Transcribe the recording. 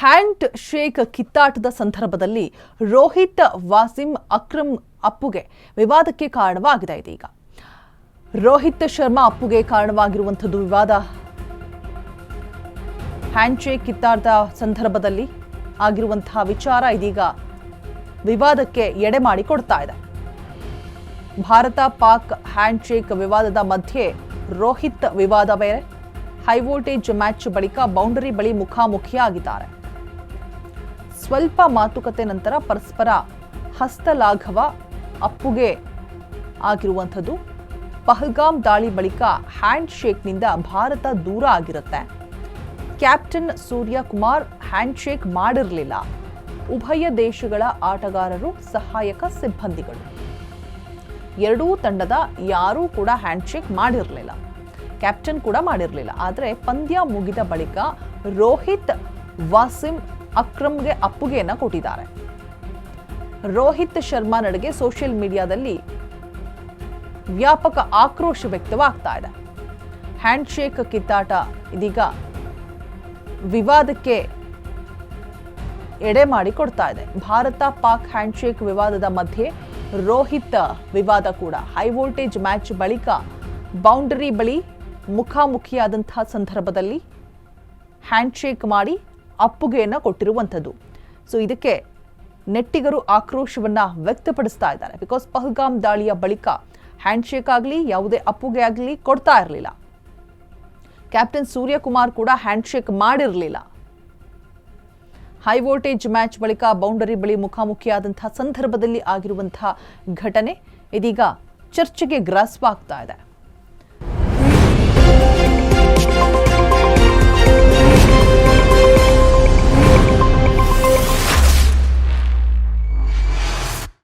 Hand shake ಕಿತ್ತಾಟದ ಸಂದರ್ಭದಲ್ಲಿ ರೋಹಿತ್ ವಾಸಿಂ ಅಕ್ರಮ್ ಅಪ್ಪುಗೆ ವಿವಾದಕ್ಕೆ ಕಾರಣವಾಗಿದೆ. ಇದೀಗ ರೋಹಿತ್ ಶರ್ಮಾ ಅಪ್ಪುಗೆ ಕಾರಣವಾಗಿರುವಂಥದ್ದು ವಿವಾದ. ಹ್ಯಾಂಡ್ ಶೇಕ್ ಕಿತ್ತಾಟದ ಸಂದರ್ಭದಲ್ಲಿ ಆಗಿರುವಂತಹ ವಿಚಾರ ಇದೀಗ ವಿವಾದಕ್ಕೆ ಎಡೆ ಮಾಡಿಕೊಡ್ತಾ ಇದೆ. ಭಾರತ ಪಾಕ್ ಹ್ಯಾಂಡ್ ಶೇಕ್ ವಿವಾದದ ಮಧ್ಯೆ ರೋಹಿತ್ ವಿವಾದ ಬೇರೆ. ಹೈ ವೋಲ್ಟೇಜ್ ಮ್ಯಾಚ್ ಬಳಿಕ ಬೌಂಡರಿ ಬಳಿ ಮುಖಾಮುಖಿಯಾಗಿದ್ದಾರೆ. ಸ್ವಲ್ಪ ಮಾತುಕತೆ ನಂತರ ಪರಸ್ಪರ ಹಸ್ತಲಾಘವ ಅಪ್ಪುಗೆ ಆಗಿರುವಂಥದ್ದು. ಪಹಲ್ಗಾಮ್ ದಾಳಿ ಬಳಿಕ ಹ್ಯಾಂಡ್ ಶೇಕ್ನಿಂದ ಭಾರತ ದೂರ ಆಗಿರುತ್ತೆ. Captain Surya Kumar hand shake ಮಾಡಿರಲಿಲ್ಲ. ಉಭಯ ದೇಶಗಳ ಆಟಗಾರರು, ಸಹಾಯಕ ಸಿಬ್ಬಂದಿಗಳು ಎರಡೂ ತಂಡದ ಯಾರೂ ಕೂಡ ಹ್ಯಾಂಡ್ ಶೇಕ್ ಮಾಡಿರಲಿಲ್ಲ. ಕ್ಯಾಪ್ಟನ್ ಕೂಡ ಮಾಡಿರಲಿಲ್ಲ. ಆದರೆ ಪಂದ್ಯ ಮುಗಿದ ಬಳಿಕ ರೋಹಿತ್ ವಾಸಿಂ ಅಕ್ರಮ್ಗೆ ಅಪ್ಪುಗೆಯನ್ನು ಕೊಟ್ಟಿದ್ದಾರೆ. ರೋಹಿತ್ ಶರ್ಮಾ ನಡೆಗೆ ಸೋಷಿಯಲ್ ಮೀಡಿಯಾದಲ್ಲಿ ವ್ಯಾಪಕ ಆಕ್ರೋಶ ವ್ಯಕ್ತವಾಗ್ತಾ ಇದೆ. ಹ್ಯಾಂಡ್ ಶೇಕ್ ಕಿತ್ತಾಟ ಇದೀಗ ವಿವಾದಕ್ಕೆ ಎಡೆ ಮಾಡಿಕೊಡ್ತಾ ಇದೆ. ಭಾರತ ಪಾಕ್ ಹ್ಯಾಂಡ್ ಶೇಕ್ ವಿವಾದದ ಮಧ್ಯೆ ರೋಹಿತ್ ವಿವಾದ ಕೂಡ. ಹೈ ವೋಲ್ಟೇಜ್ ಮ್ಯಾಚ್ ಬಳಿಕ ಬೌಂಡರಿ ಬಳಿ ಮುಖಾಮುಖಿಯಾದಂತಹ ಸಂದರ್ಭದಲ್ಲಿ ಹ್ಯಾಂಡ್ ಶೇಕ್ ಮಾಡಿ ಅಪ್ಪುಗೆಯನ್ನು ಕೊಟ್ಟಿರುವಂಥದ್ದು. ಸೊ ಇದಕ್ಕೆ ನೆಟ್ಟಿಗರು ಆಕ್ರೋಶವನ್ನ ವ್ಯಕ್ತಪಡಿಸ್ತಾ ಇದ್ದಾರೆ. ಬಿಕಾಸ್ ಪಹಲ್ಗಾಮ್ ದಾಳಿಯ ಬಳಿಕ ಹ್ಯಾಂಡ್ ಶೇಕ್ ಆಗಲಿ ಯಾವುದೇ ಅಪ್ಪುಗೆ ಆಗಲಿ ಕೊಡ್ತಾ ಇರಲಿಲ್ಲ. ಕ್ಯಾಪ್ಟನ್ ಸೂರ್ಯಕುಮಾರ್ ಕೂಡ ಹ್ಯಾಂಡ್ ಶೇಕ್ ಮಾಡಿರಲಿಲ್ಲ. ಹೈ ವೋಲ್ಟೇಜ್ ಮ್ಯಾಚ್ ಬಳಿಕ ಬೌಂಡರಿ ಬಳಿ ಮುಖಾಮುಖಿಯಾದಂತಹ ಸಂದರ್ಭದಲ್ಲಿ ಆಗಿರುವಂತಹ ಘಟನೆ ಇದೀಗ ಚರ್ಚೆಗೆ ಗ್ರಾಸವಾಗ್ತಾ ಇದೆ.